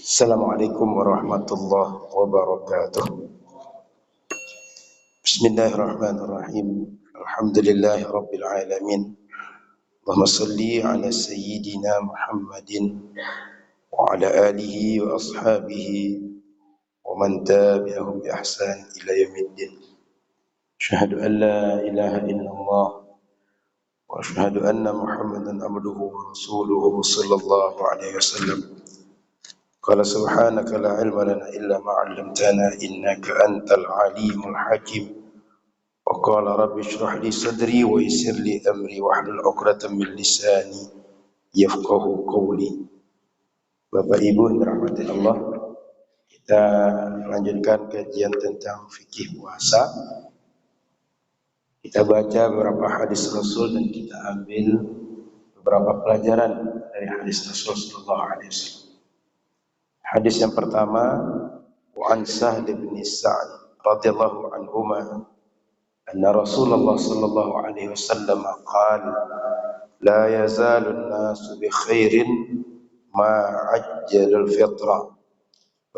Assalamualaikum warahmatullahi wabarakatuh. Bismillahirrahmanirrahim. Alhamdulillahi rabbil alamin. Allahumma salli ala sayyidina Muhammadin wa ala alihi wa ashabihi wa man tabi'ahum bi ihsan ila yaumiddin. Asyhadu an la ilaha illallah wa asyhadu anna Muhammadan abduhu wa rasuluhu sallallahu alaihi wasallam. Qala subhanaka la ilma lana illa ma 'allamtana innaka antal alimul hakim. Wa qala rabbi shrah li sadri wa yassir li amri wahlul 'uqdatam min lisani yafqahu qawli. Bapak Ibu yang dirahmati Allah, kita lanjutkan kajian tentang fikih puasa. Kita baca beberapa hadis Rasul dan kita ambil beberapa pelajaran dari hadis Rasul sallallahu alaihi wasallam. Hadis yang pertama, wa an Sahl bin Sa'd radhiyallahu anhuma anna Rasulullah sallallahu alaihi wasallam qala la yazalu an-nasu bi khairin ma ajjala al-fitra.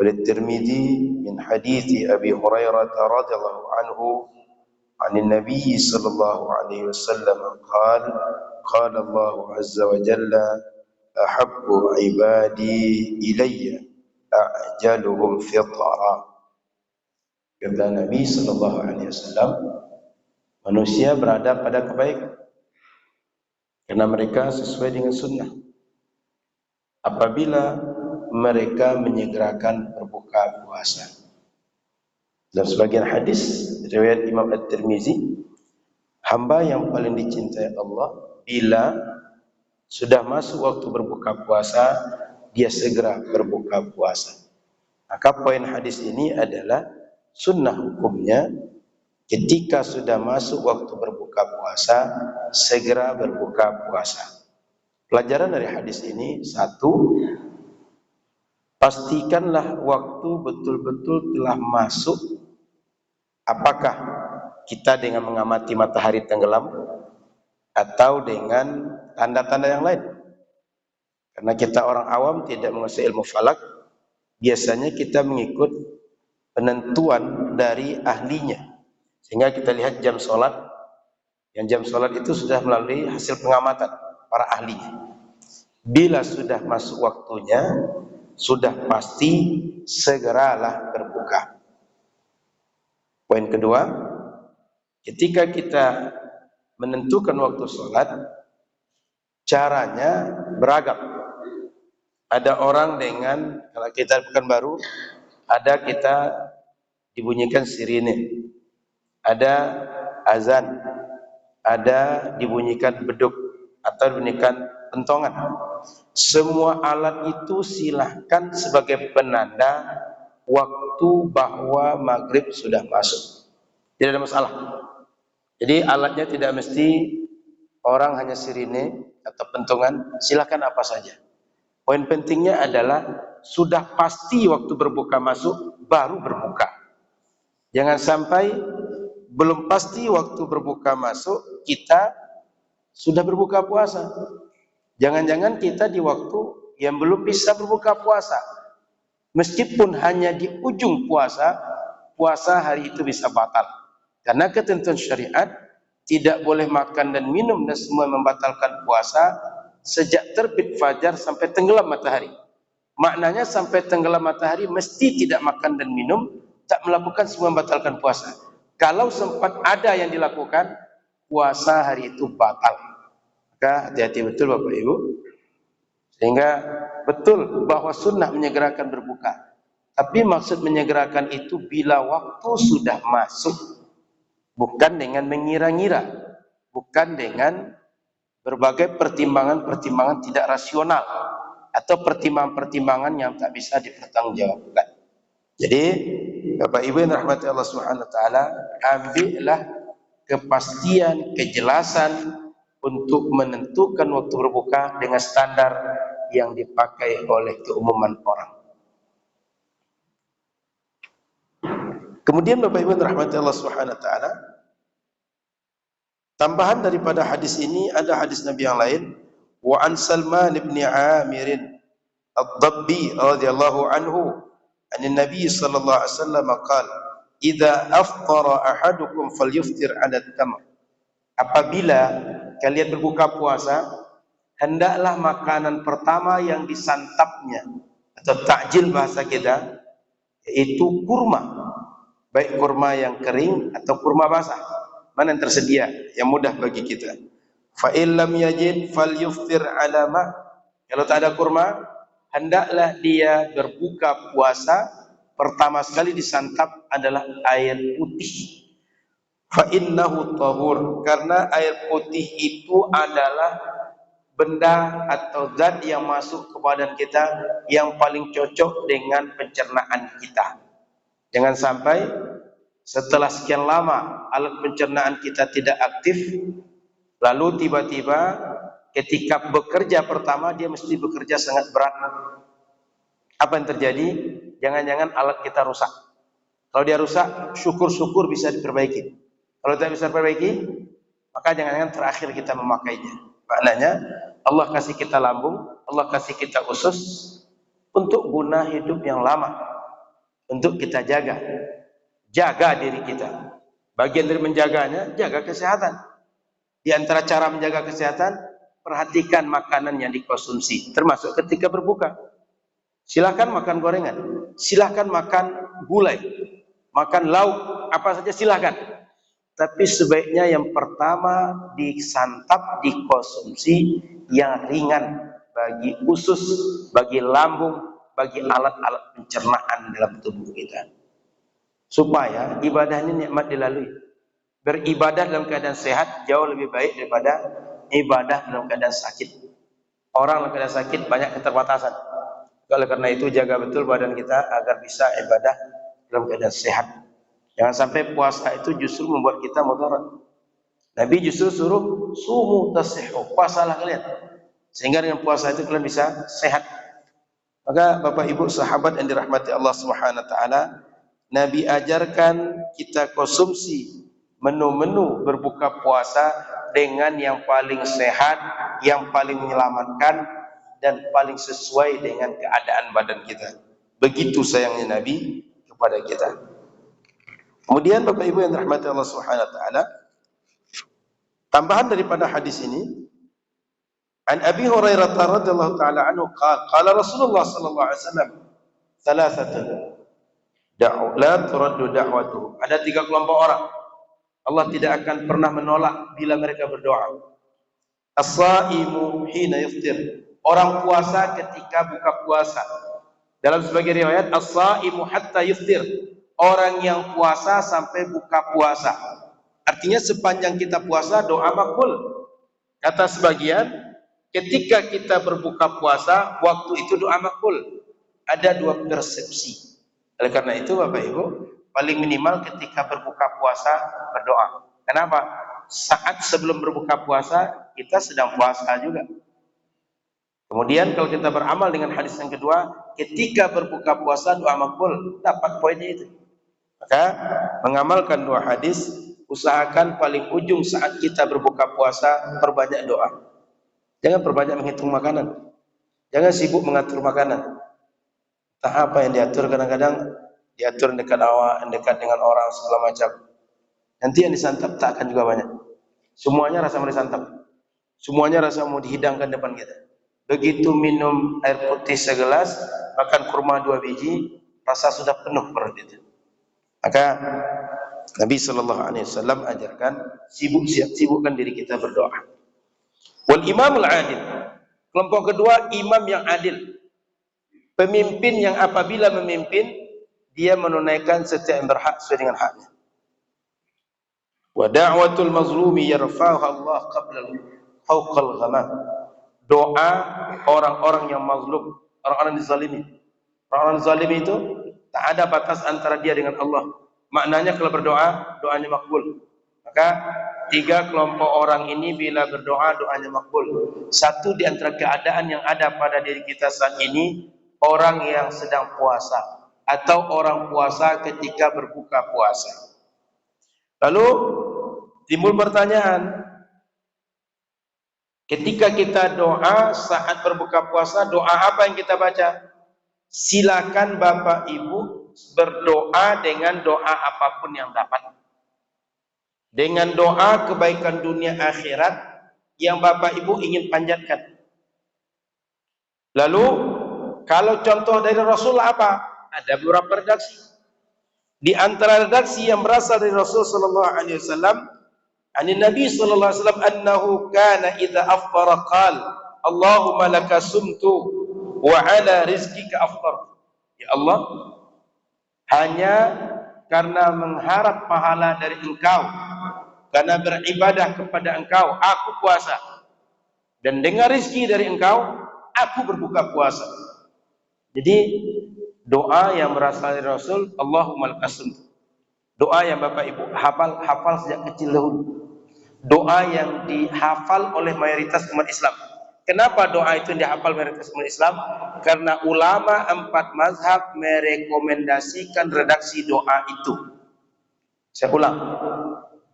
Wa at-Tirmidzi min hadits Abi Hurairah radhiyallahu anhu عن النبي صلى الله عليه وسلم قال قال الله عز وجل أحب عبادي إلي ajaluhum fitra. Kata Nabi sallallahu alaihi wasallam, manusia berada pada kebaikan karena mereka sesuai dengan sunnah. Apabila mereka menyegerakan berbuka puasa. Dalam sebagian hadis riwayat Imam At-Tirmizi, hamba yang paling dicintai Allah bila sudah masuk waktu berbuka puasa, dia segera berbuka puasa. Maka poin hadis ini adalah sunnah hukumnya ketika sudah masuk waktu berbuka puasa, segera berbuka puasa. Pelajaran dari hadis ini, satu, pastikanlah waktu betul-betul telah masuk. Apakah kita dengan mengamati matahari tenggelam atau dengan tanda-tanda yang lain? Karena kita orang awam tidak menguasai ilmu falak, biasanya kita mengikut penentuan dari ahlinya. Sehingga kita lihat jam sholat, yang jam sholat itu sudah melalui hasil pengamatan para ahlinya. Bila sudah masuk waktunya, sudah pasti segeralah berbuka. Poin kedua, ketika kita menentukan waktu sholat, caranya beragam. Ada orang dengan, kalau kita bukan baru, ada kita dibunyikan sirine, ada azan, ada dibunyikan beduk atau dibunyikan pentongan. Semua alat itu silahkan sebagai penanda waktu bahwa maghrib sudah masuk. Tidak ada masalah. Jadi alatnya tidak mesti orang hanya sirine atau pentungan, silakan apa saja. Poin pentingnya adalah sudah pasti waktu berbuka masuk, baru berbuka. Jangan sampai belum pasti waktu berbuka masuk, kita sudah berbuka puasa. Jangan-jangan kita di waktu yang belum bisa berbuka puasa. Meskipun hanya di ujung puasa, puasa hari itu bisa batal. Karena ketentuan syariat, tidak boleh makan dan minum dan semua membatalkan puasa sejak terbit fajar sampai tenggelam matahari. Maknanya sampai tenggelam matahari mesti tidak makan dan minum, tak melakukan semua membatalkan puasa. Kalau sempat ada yang dilakukan, puasa hari itu batal. Maka hati-hati betul Bapak Ibu. Sehingga betul bahwa sunnah menyegerakan berbuka. Tapi maksud menyegerakan itu bila waktu sudah masuk. Bukan dengan mengira-ngira. Bukan dengan berbagai pertimbangan-pertimbangan tidak rasional. Atau pertimbangan-pertimbangan yang tak bisa dipertanggungjawabkan. Jadi Bapak Ibu yang rahmati Allah Subhanahu wa taala, ambillah kepastian, kejelasan untuk menentukan waktu berbuka dengan standar yang dipakai oleh keumuman orang. Kemudian Bapak Ibu yang rahmati Allah Subhanahu wa taala, tambahan daripada hadis ini ada hadis Nabi yang lain, wa an Salman bin Amir Ad-Dabbi radhiyallahu anhu an Nabi sallallahu alaihi wasallam qala idza aftara ahadukum falyuftir 'ala at-tamr. Apabila kalian berbuka puasa, hendaklah makanan pertama yang disantapnya atau takjil bahasa kita yaitu kurma, baik kurma yang kering atau kurma basah, mana yang tersedia yang mudah bagi kita. Fa illam yajid falyuftir 'ala ma. Kalau tak ada kurma, hendaklah dia berbuka puasa pertama sekali disantap adalah air putih. Fa innahu tahur, karena air putih itu adalah benda atau zat yang masuk ke badan kita yang paling cocok dengan pencernaan kita. Jangan sampai setelah sekian lama alat pencernaan kita tidak aktif, lalu tiba-tiba ketika bekerja pertama dia mesti bekerja sangat berat. Apa yang terjadi? Jangan-jangan alat kita rusak. Kalau dia rusak, syukur-syukur bisa diperbaiki. Kalau tidak bisa diperbaiki, maka jangan-jangan terakhir kita memakainya. Maknanya Allah kasih kita lambung, Allah kasih kita usus untuk guna hidup yang lama, untuk kita jaga diri kita. Bagian dari menjaganya, jaga kesehatan. Di antara cara menjaga kesehatan, perhatikan makanan yang dikonsumsi, termasuk ketika berbuka. Silahkan makan gorengan, silahkan makan gulai, makan lauk, apa saja silahkan. Tapi sebaiknya yang pertama disantap, dikonsumsi yang ringan bagi usus, bagi lambung, bagi alat-alat pencernaan dalam tubuh kita. Supaya ibadah ini nikmat dilalui. Beribadah dalam keadaan sehat jauh lebih baik daripada ibadah dalam keadaan sakit. Orang dalam keadaan sakit banyak keterbatasan. Oleh karena itu jaga betul badan kita agar bisa ibadah dalam keadaan sehat. Jangan sampai puasa itu justru membuat kita mudarat. Nabi justru suruh sumu tasihhu, puasalah kalian. Sehingga dengan puasa itu kalian bisa sehat. Maka Bapak Ibu sahabat yang dirahmati Allah Subhanahu wa taala, Nabi ajarkan kita konsumsi menu-menu berbuka puasa dengan yang paling sehat, yang paling menyelamatkan dan paling sesuai dengan keadaan badan kita. Begitu sayangnya Nabi kepada kita. Kemudian Bapak Ibu yang dirahmati Allah Subhanahu wa taala, tambahan daripada hadis ini, an Abi Hurairah radhiyallahu taala anhu qala Rasulullah sallallahu alaihi wasallam, "Thalatsatun la turaddu da'watuhum." Ada 3 kelompok orang Allah tidak akan pernah menolak bila mereka berdoa. As-saimu hina yaftir, orang puasa ketika buka puasa. Dalam sebagian riwayat as-saimu hatta yaftir, orang yang puasa sampai buka puasa. Artinya sepanjang kita puasa doa makbul. Kata sebagian, ketika kita berbuka puasa, waktu itu doa makbul. Ada 2 persepsi. Oleh karena itu Bapak Ibu, paling minimal ketika berbuka puasa berdoa. Kenapa? Saat sebelum berbuka puasa kita sedang puasa juga. Kemudian kalau kita beramal dengan hadis yang kedua, ketika berbuka puasa doa makbul, dapat poinnya itu. Maka mengamalkan 2 hadis, usahakan paling ujung saat kita berbuka puasa perbanyak doa. Jangan perbanyak menghitung makanan. Jangan sibuk mengatur makanan. Entah apa yang diatur, kadang-kadang diatur dekat awak, dekat dengan orang segala macam. Nanti yang disantap tak akan juga banyak. Semuanya rasa mau disantap. Semuanya rasa mau dihidangkan depan kita. Begitu minum air putih segelas, makan kurma 2 biji, rasa sudah penuh perut itu. Maka Nabi sallallahu alaihi wasallam ajarkan sibukkan diri kita berdoa. Wal imamul adil. Kelompok kedua, imam yang adil. Pemimpin yang apabila memimpin dia menunaikan setiap yang berhak sesuai dengan haknya. Wa da'watul mazlumi yarfa'uha Allah qabla fawqal ghamam. Doa orang-orang yang mazlum, orang-orang dizalimi. Orang-orang zalimi itu tak ada batas antara dia dengan Allah. Maknanya kalau berdoa, doanya makbul. Maka 3 kelompok orang ini bila berdoa, doanya makbul. Satu di antara keadaan yang ada pada diri kita saat ini, orang yang sedang puasa atau orang puasa ketika berbuka puasa. Lalu timbul pertanyaan, Ketika kita doa saat berbuka puasa, doa apa yang kita baca? Silakan Bapak Ibu berdoa dengan doa apapun yang dapat. Dengan doa kebaikan dunia akhirat yang Bapak Ibu ingin panjatkan. Lalu kalau contoh dari Rasul apa? Ada beberapa redaksi. Di antara redaksi yang berasal dari Rasul sallallahu alaihi wasallam, Nabi sallallahu alaihi wasallam annahu kana idza afṭara qala Allahumma laka sumtu wa ala rizqika afṭartu. Ya Allah, hanya karena mengharap pahala dari Engkau, karena beribadah kepada Engkau, aku puasa. Dan dengan rezeki dari Engkau, aku berbuka puasa. Jadi doa yang berasal dari Rasul, Allahumma lakasum. Doa yang Bapak Ibu hafal sejak kecil dahulu. Doa yang dihafal oleh mayoritas umat Islam. Kenapa doa itu dihafal mayoritas umat Islam? Karena ulama 4 mazhab merekomendasikan redaksi doa itu. Saya ulang.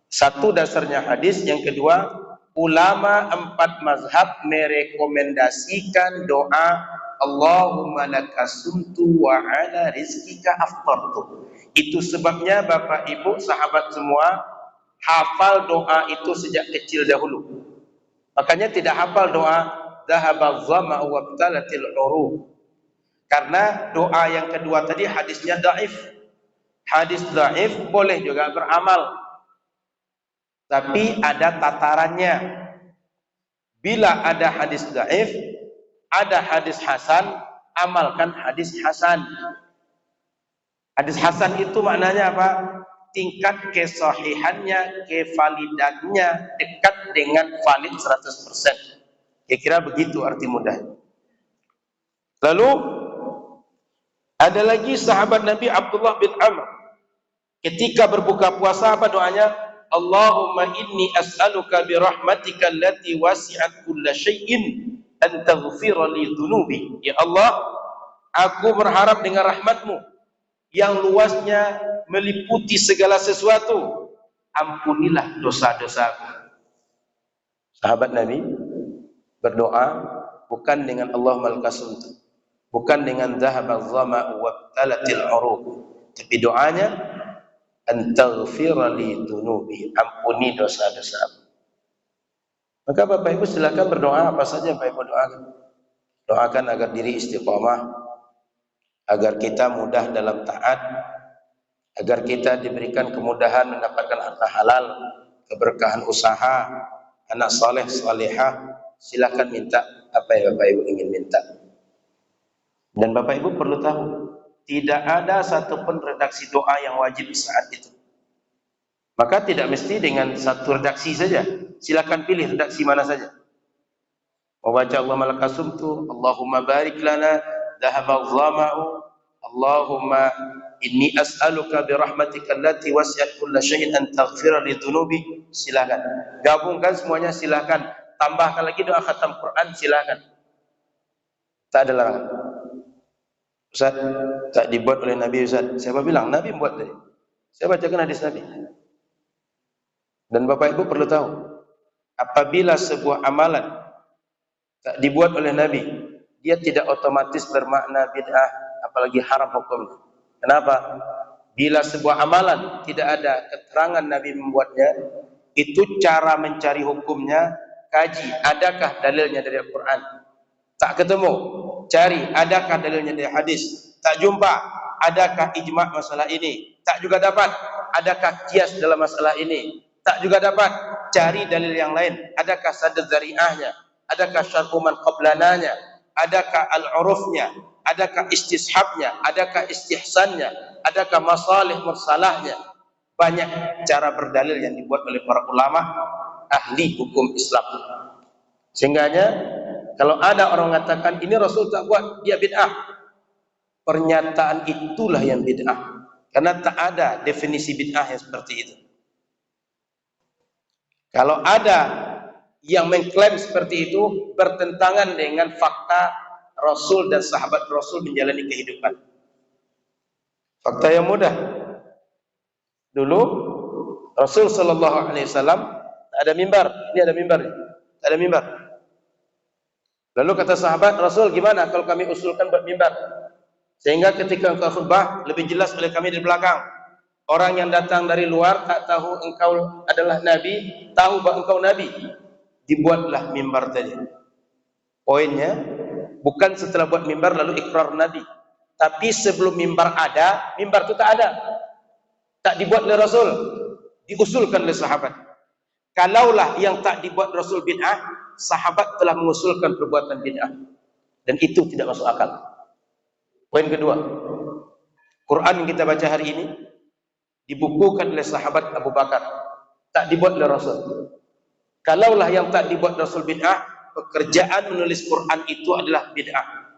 Satu, dasarnya hadis. Yang kedua, ulama 4 mazhab merekomendasikan doa Allahumma lakasumtu wa ala rizkika aftartu. Itu sebabnya Bapak Ibu sahabat semua hafal doa itu sejak kecil dahulu. Makanya tidak hafal doa dhahabaz zama'u wabtalatil uruq. Karena doa yang kedua tadi hadisnya dhaif. Hadis dhaif boleh juga beramal, tapi ada tatarannya. Bila ada hadis dhaif, ada hadis hasan, amalkan hadis hasan. Hadis hasan itu maknanya apa? Tingkat kesahihannya, kevalidannya dekat dengan valid 100%. Kira-kira begitu arti mudah. Lalu ada lagi sahabat Nabi Abdullah bin Amr. Ketika berbuka puasa apa doanya? Allahumma inni as'aluka bi rahmatika allati wasi'at kulla syai'in an taghfira li dhunubi. Ya Allah, aku berharap dengan rahmatmu yang luasnya meliputi segala sesuatu, ampunilah dosa-dosaku. Sahabat Nabi berdoa bukan dengan Allahumma lakasumtu, bukan dengan dhahabaz zama'u wabtalatil uruq, tapi doanya antaghfira li dhunubi, ampuni dosa-dosaku. Maka Bapak Ibu silakan berdoa apa saja Bapak Ibu doakan. Doakan agar diri istiqamah, agar kita mudah dalam taat, agar kita diberikan kemudahan mendapatkan harta halal, keberkahan usaha, anak saleh salihah. Silakan minta apa yang Bapak Ibu ingin minta. Dan Bapak Ibu perlu tahu, tidak ada satupun redaksi doa yang wajib saat itu. Maka tidak mesti dengan satu redaksi saja. Silakan pilih redaksi mana saja. Membaca Allahumma lakasumtu, Allahumma barik lana, dhahabaz zama'u, Allahumma inni as'aluka bi rahmatika allati wasi'at kulla syai'in an taghfira li dhunubi. Silakan. Gabungkan semuanya silakan. Tambahkan lagi doa khatam Quran silakan. Tak ada larangan. Ustaz, tak dibuat oleh Nabi Ustaz. Siapa bilang? Nabi buat tadi. Saya bacakan hadis Nabi. Dan Bapak Ibu perlu tahu, apabila sebuah amalan tak dibuat oleh Nabi, dia tidak otomatis bermakna bid'ah, apalagi haram hukumnya. Kenapa? Bila sebuah amalan tidak ada keterangan Nabi membuatnya, itu cara mencari hukumnya, kaji, adakah dalilnya dari Al-Quran? Tak ketemu, cari, adakah dalilnya dari hadis? Tak jumpa, adakah ijma' masalah ini? Tak juga dapat, adakah qiyas dalam masalah ini? Tak juga dapat, cari dalil yang lain. Adakah sadad zari'ahnya? Adakah syar'uman qablananya? Adakah al-urufnya? Adakah istishabnya? Adakah istihsannya? Adakah masalih mursalahnya? Banyak cara berdalil yang dibuat oleh para ulama ahli hukum Islam. Sehingganya kalau ada orang mengatakan ini Rasul tak buat, dia bid'ah. Pernyataan itulah yang bid'ah. Karena tak ada definisi bid'ah yang seperti itu. Kalau ada yang mengklaim seperti itu, bertentangan dengan fakta Rasul dan sahabat Rasul menjalani kehidupan. Fakta yang mudah. Dulu Rasul sallallahu alaihi wasallam tak ada mimbar. Ini ada mimbar. Tak ada mimbar. Lalu kata sahabat, Rasul gimana kalau kami usulkan buat mimbar? Sehingga ketika engkau khutbah, lebih jelas oleh kami di belakang. Orang yang datang dari luar tak tahu engkau adalah Nabi, tahu bahawa engkau Nabi. Dibuatlah mimbar tadi. Poinnya, bukan setelah buat mimbar lalu ikrar Nabi. Tapi sebelum mimbar ada, mimbar itu tak ada. Tak dibuat oleh Rasul, diusulkan oleh sahabat. Kalaulah yang tak dibuat Rasul bid'ah, sahabat telah mengusulkan perbuatan bid'ah. Dan itu tidak masuk akal. Poin kedua, Quran yang kita baca hari ini dibukukan oleh sahabat Abu Bakar, tak dibuat oleh Rasul. Kalaulah yang tak dibuat Rasul bid'ah, pekerjaan menulis Quran itu adalah bid'ah.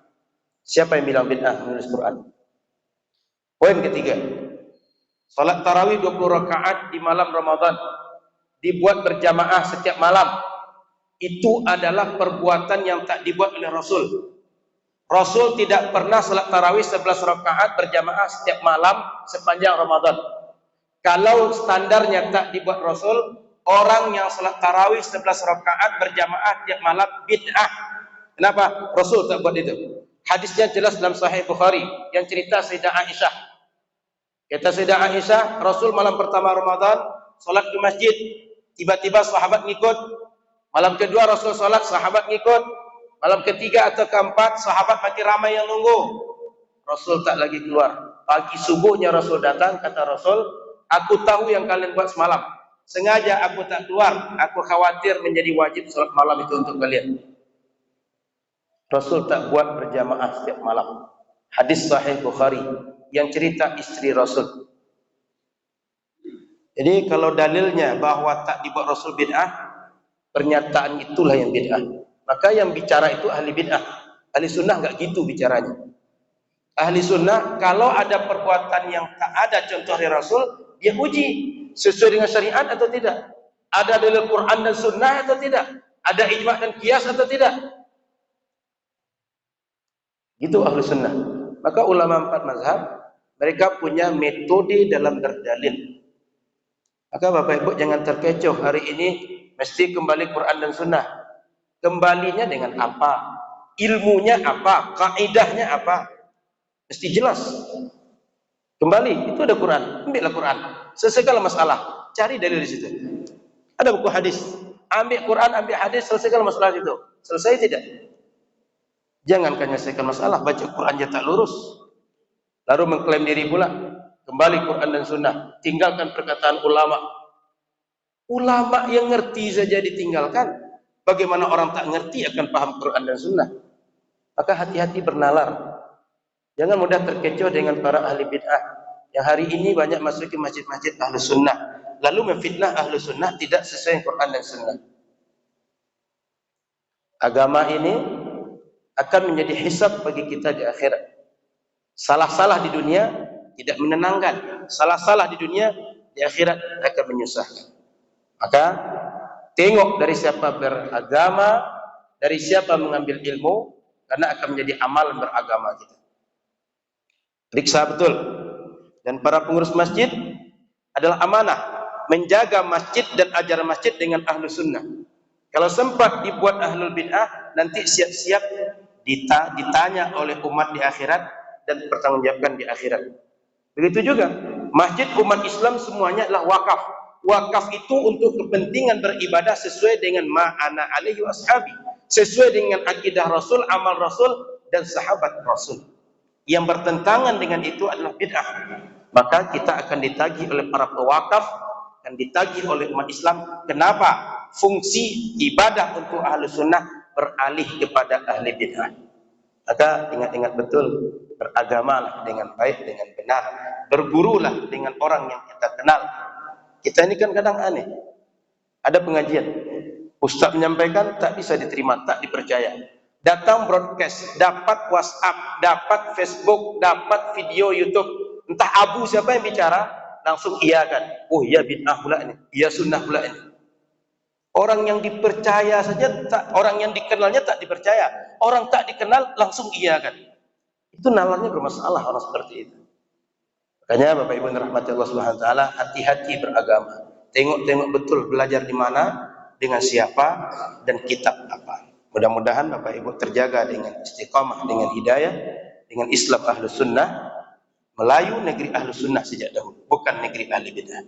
Siapa yang bilang bid'ah menulis Quran? Poin ketiga, salat tarawih 20 rakaat di malam Ramadan dibuat berjamaah setiap malam. Itu adalah perbuatan yang tak dibuat oleh Rasul. Rasul tidak pernah salat tarawih 11 rakaat berjamaah setiap malam sepanjang Ramadan. Kalau standarnya tak dibuat Rasul, orang yang salat tarawih 11 rakaat berjamaah tiap malam bid'ah. Kenapa? Rasul tak buat itu. Hadisnya jelas dalam Sahih Bukhari yang cerita Sayyidah Aisyah. Kata Sayyidah Aisyah, Rasul malam pertama Ramadan salat ke masjid, tiba-tiba sahabat ngikut. Malam kedua Rasul salat, sahabat ngikut. Malam ketiga atau keempat, sahabat makin ramai yang nunggu. Rasul tak lagi keluar. Pagi subuhnya Rasul datang, kata Rasul, aku tahu yang kalian buat semalam. Sengaja aku tak keluar, aku khawatir menjadi wajib salat malam itu untuk kalian. Rasul tak buat berjamaah setiap malam. Hadis Sahih Bukhari yang cerita istri Rasul. Jadi kalau dalilnya bahwa tak dibuat Rasul bid'ah, pernyataan itulah yang bid'ah. Maka yang bicara itu ahli bid'ah. Ahli sunnah enggak gitu bicaranya. Ahli sunnah kalau ada perbuatan yang tak ada contoh dari Rasul, dia uji sesuai dengan syariat atau tidak. Ada dalil Quran dan sunnah atau tidak. Ada ijma' dan qiyas atau tidak. Itu ahli sunnah. Maka ulama 4 mazhab, mereka punya metode dalam berdalil. Maka Bapak Ibu jangan terkecoh hari ini mesti kembali Quran dan sunnah. Kembalinya dengan apa? Ilmunya apa? Kaidahnya apa? Mesti jelas. Kembali, itu ada Quran, ambillah Quran. Segala masalah, cari dalil di situ. Ada buku hadis, ambil Quran, ambil hadis, selesaikan masalah itu. Selesai tidak? Jangan menyelesaikan masalah, baca Quran je tak lurus. Lalu mengklaim diri pula, kembali Quran dan sunnah. Tinggalkan perkataan ulama. Ulama yang ngerti saja ditinggalkan. Bagaimana orang tak ngerti akan paham Quran dan sunnah? Maka hati-hati bernalar. Jangan mudah terkecoh dengan para ahli bid'ah yang hari ini banyak masuk ke masjid-masjid ahli sunnah, lalu memfitnah ahli sunnah tidak sesuai Quran dan sunnah. Agama ini akan menjadi hisab bagi kita di akhirat. Salah-salah di dunia tidak menenangkan, salah-salah di dunia di akhirat akan menyusahkan. Maka tengok dari siapa beragama, dari siapa mengambil ilmu, karena akan menjadi amalan beragama kita. Periksa betul. Dan para pengurus masjid adalah amanah menjaga masjid dan ajaran masjid dengan ahlu sunnah. Kalau sempat dibuat ahlul bid'ah, nanti siap-siap ditanya oleh umat di akhirat dan bertanggungjawabkan di akhirat. Begitu juga masjid umat Islam semuanya adalah wakaf. Wakaf itu untuk kepentingan beribadah sesuai dengan ma'ana alaihi washabi, sesuai dengan akidah Rasul, amal Rasul dan sahabat Rasul. Yang bertentangan dengan itu adalah bid'ah. Maka kita akan ditagih oleh para pewakaf, akan ditagih oleh umat Islam. Kenapa fungsi ibadah untuk ahli sunnah beralih kepada ahli bid'ah? Maka ingat-ingat betul, beragamalah dengan baik, dengan benar. Bergurulah dengan orang yang kita kenal. Kita ini kan kadang aneh. Ada pengajian, ustaz menyampaikan tak bisa diterima, tak dipercaya. Datang broadcast, dapat WhatsApp, dapat Facebook, dapat video YouTube. Entah abu siapa yang bicara, langsung iya kan. Oh iya bid'ah pula ini, iya sunnah pula ini. Orang yang dipercaya saja, orang yang dikenalnya tak dipercaya. Orang tak dikenal langsung iya kan. Itu nalarnya bermasalah orang seperti itu. Makanya Bapak Ibu rahmati Allah Subhanahu wa taala, hati-hati beragama. Tengok-tengok betul belajar di mana, dengan siapa dan kitab apa. Mudah-mudahan Bapak Ibu terjaga dengan istiqamah, dengan hidayah, dengan Islam Ahlus Sunnah. Melayu negeri Ahlus Sunnah sejak dahulu, bukan negeri ahli bid'ah.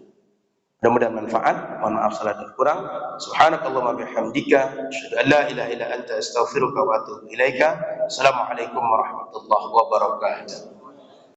Mudah-mudahan manfaat. Mohon maaf salah dan kurang. Subhanakallahumma bihamdika, asyhadu an la ilaha illa anta, astaghfiruka wa atubu ilaika. Assalamualaikum warahmatullahi wabarakatuh.